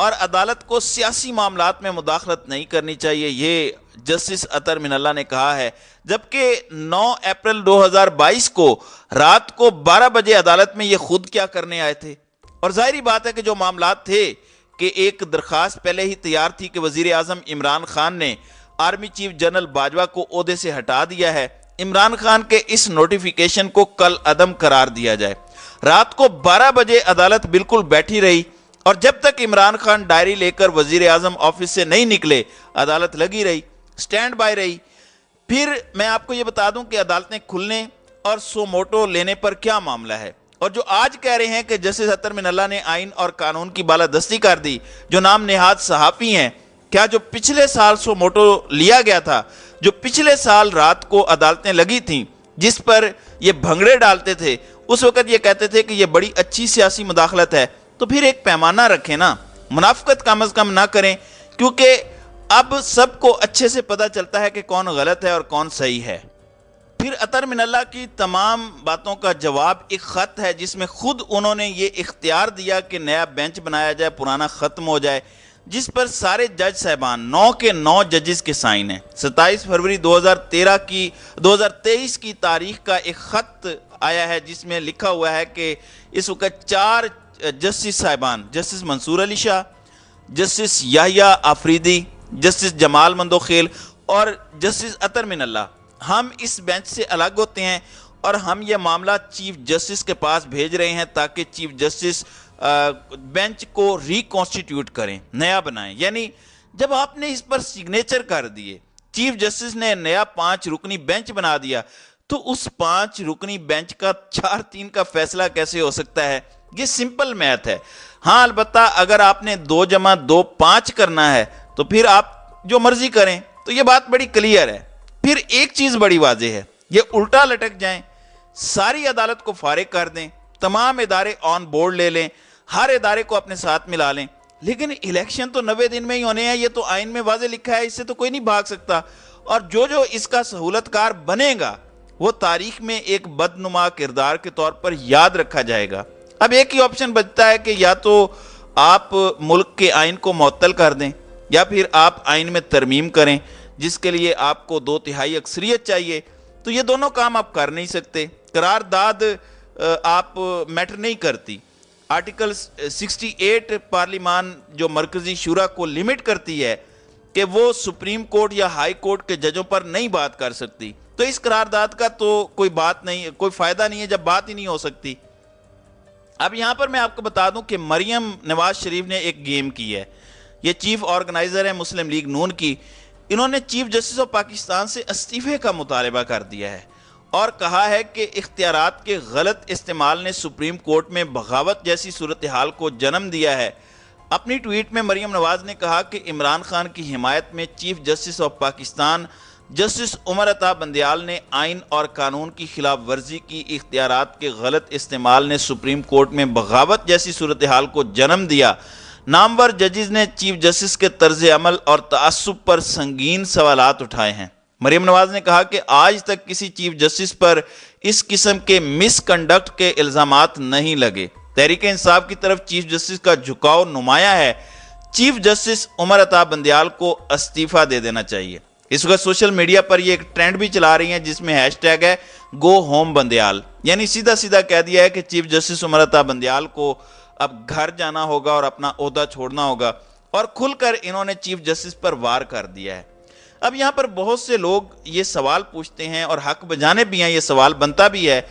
اور عدالت کو سیاسی معاملات میں مداخلت نہیں کرنی چاہیے، یہ جسٹس اطہر من اللہ نے کہا ہے۔ جبکہ 9 اپریل 2022 کو رات کو 12 بجے عدالت میں یہ خود کیا کرنے آئے تھے؟ اور ظاہری بات ہے کہ جو معاملات تھے کہ ایک درخواست پہلے ہی تیار تھی کہ وزیر اعظم عمران خان نے آرمی چیف جنرل باجوہ کو عہدے سے ہٹا دیا ہے، عمران خان کے اس نوٹیفیکیشن کو کل عدم قرار دیا جائے۔ رات کو 12 بجے عدالت بالکل بیٹھی رہی، اور جب تک عمران خان ڈائری لے کر وزیر اعظم آفس سے نہیں نکلے عدالت لگی رہی، سٹینڈ بائی رہی۔ پھر میں آپ کو یہ بتا دوں کہ عدالتیں کھلنے اور سو موٹو لینے پر کیا معاملہ ہے، اور جو آج کہہ رہے ہیں کہ جسٹس اطہر من اللہ نے آئین اور قانون کی بالادستی کر دی، جو نام نہاد صحافی ہیں، کیا جو پچھلے سال سو موٹو لیا گیا تھا، جو پچھلے سال رات کو عدالتیں لگی تھیں جس پر یہ بھنگڑے ڈالتے تھے، اس وقت یہ کہتے تھے کہ یہ بڑی اچھی سیاسی مداخلت ہے، تو پھر ایک پیمانہ رکھیں نا، منافقت کم از کم نہ کریں، کیونکہ اب سب کو اچھے سے پتہ چلتا ہے کہ کون غلط ہے اور کون صحیح ہے۔ پھر اطہر من اللہ کی تمام باتوں کا جواب ایک خط ہے جس میں خود انہوں نے یہ اختیار دیا کہ نیا بینچ بنایا جائے، پرانا ختم ہو جائے، جس پر سارے جج صاحبان 9 کے 9 ججز کے سائن ہیں۔ 27 فروری 2023 کی تاریخ کا ایک خط آیا ہے جس میں لکھا ہوا ہے کہ اس وقت 4 جسٹس صاحبان، جسٹس منصور علی شاہ، جسٹس یحییٰ آفریدی، جسٹس جمال مندوخیل اور جسٹس اطہر من اللہ، ہم اس بینچ سے الگ ہوتے ہیں اور ہم یہ معاملہ چیف جسٹس کے پاس بھیج رہے ہیں تاکہ چیف جسٹس بینچ کو ریکانسٹیٹیوٹ کریں، نیا بنائیں۔ یعنی جب آپ نے اس پر سگنیچر کر دیے، چیف جسٹس نے نیا 5 رکنی بینچ بنا دیا، تو اس 5 رکنی بینچ کا 4-3 کا فیصلہ کیسے ہو سکتا ہے؟ یہ سمپل میتھ ہے۔ ہاں البتہ اگر آپ نے 2 + 2 5 کرنا ہے تو پھر آپ جو مرضی کریں، تو یہ بات بڑی کلیئر ہے۔ پھر ایک چیز بڑی واضح ہے، یہ الٹا لٹک جائیں، ساری عدالت کو فارغ کر دیں، تمام ادارے آن بورڈ لے لیں، ہر ادارے کو اپنے ساتھ ملا لیں، لیکن الیکشن تو 90 دن میں ہی ہونے ہیں، یہ تو آئین میں واضح لکھا ہے، اس سے تو کوئی نہیں بھاگ سکتا، اور جو اس کا سہولت کار بنے گا وہ تاریخ میں ایک بدنما کردار کے طور پر یاد رکھا جائے گا۔ اب ایک ہی آپشن بچتا ہے کہ یا تو آپ ملک کے آئین کو معطل کر دیں یا پھر آپ آئین میں ترمیم کریں، جس کے لیے آپ کو 2/3 اکثریت چاہیے، تو یہ دونوں کام آپ کر نہیں سکتے۔ قرارداد آپ میٹر نہیں کرتی۔ آرٹیکل 68 پارلیمان جو مرکزی شورا کو لمٹ کرتی ہے کہ وہ سپریم کورٹ یا ہائی کورٹ کے ججوں پر نہیں بات کر سکتی، تو اس قرارداد کا تو کوئی بات نہیں، کوئی فائدہ نہیں ہے جب بات ہی نہیں ہو سکتی۔ اب یہاں پر میں آپ کو بتا دوں کہ مریم نواز شریف نے ایک گیم کی ہے، یہ چیف آرگنائزر ہے مسلم لیگ نون کی، انہوں نے چیف جسٹس آف پاکستان سے استعفے کا مطالبہ کر دیا ہے اور کہا ہے کہ اختیارات کے غلط استعمال نے سپریم کورٹ میں بغاوت جیسی صورتحال کو جنم دیا ہے۔ اپنی ٹویٹ میں مریم نواز نے کہا کہ عمران خان کی حمایت میں chief justice of Pakistan justice Umar Ata Bandial نے آئین اور قانون کی خلاف ورزی کی، اختیارات کے غلط استعمال نے سپریم کورٹ میں بغاوت جیسی صورتحال کو جنم دیا۔ نامور ججز نے چیف جسٹس کے طرز عمل اور تعصب پر سنگین سوالات اٹھائے ہیں۔ مریم نواز نے کہا کہ آج تک کسی چیف جسٹس پر اس قسم کے مس کنڈکٹ کے الزامات نہیں لگے۔ تحریک انصاف کی طرف چیف جسٹس کا جھکاؤ نمایاں ہے۔ چیف جسٹس عمر عطا بندیال کو استعفیٰ دے دینا چاہیے۔ اس وقت سوشل میڈیا پر یہ ایک ٹرینڈ بھی چلا رہی ہیں جس میں ہیش ٹیگ ہے گو ہوم بندیال، یعنی سیدھا سیدھا کہہ دیا ہے کہ چیف جسٹس عمر عطا بندیال کو اب گھر جانا ہوگا اور اپنا عہدہ چھوڑنا ہوگا، اور کھل کر انہوں نے چیف جسٹس پر وار کر دیا ہے۔ اب یہاں پر بہت سے لوگ یہ سوال پوچھتے ہیں اور حق بجانے بھی ہیں، یہ سوال بنتا بھی ہے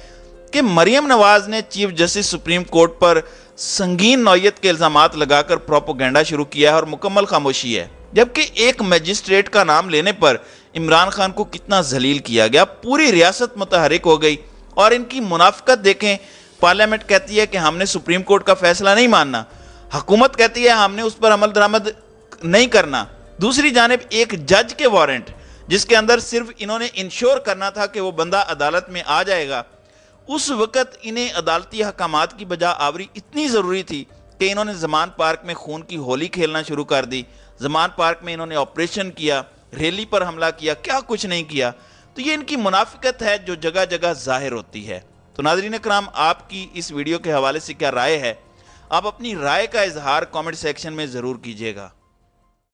کہ مریم نواز نے چیف جسٹس سپریم کورٹ پر سنگین نوعیت کے الزامات لگا کر پروپیگنڈا شروع کیا ہے اور مکمل خاموشی ہے، جبکہ ایک میجسٹریٹ کا نام لینے پر عمران خان کو کتنا ذلیل کیا گیا، پوری ریاست متحرک ہو گئی، اور ان کی منافقت دیکھیں۔ پارلیمنٹ کہتی ہے کہ ہم نے سپریم کورٹ کا فیصلہ نہیں ماننا، حکومت کہتی ہے ہم نے اس پر عمل درآمد نہیں کرنا، دوسری جانب ایک جج کے وارنٹ جس کے اندر صرف انہوں نے انشور کرنا تھا کہ وہ بندہ عدالت میں آ جائے گا، اس وقت انہیں عدالتی احکامات کی بجا آوری اتنی ضروری تھی کہ انہوں نے زمان پارک میں خون کی ہولی کھیلنا شروع کر دی، زمان پارک میں انہوں نے آپریشن کیا، ریلی پر حملہ کیا، کیا کچھ نہیں کیا۔ تو یہ ان کی منافقت ہے جو جگہ جگہ ظاہر ہوتی ہے۔ تو ناظرین اکرام، آپ کی اس ویڈیو کے حوالے سے کیا رائے ہے؟ آپ اپنی رائے کا اظہار کامنٹ سیکشن میں ضرور کیجیے گا۔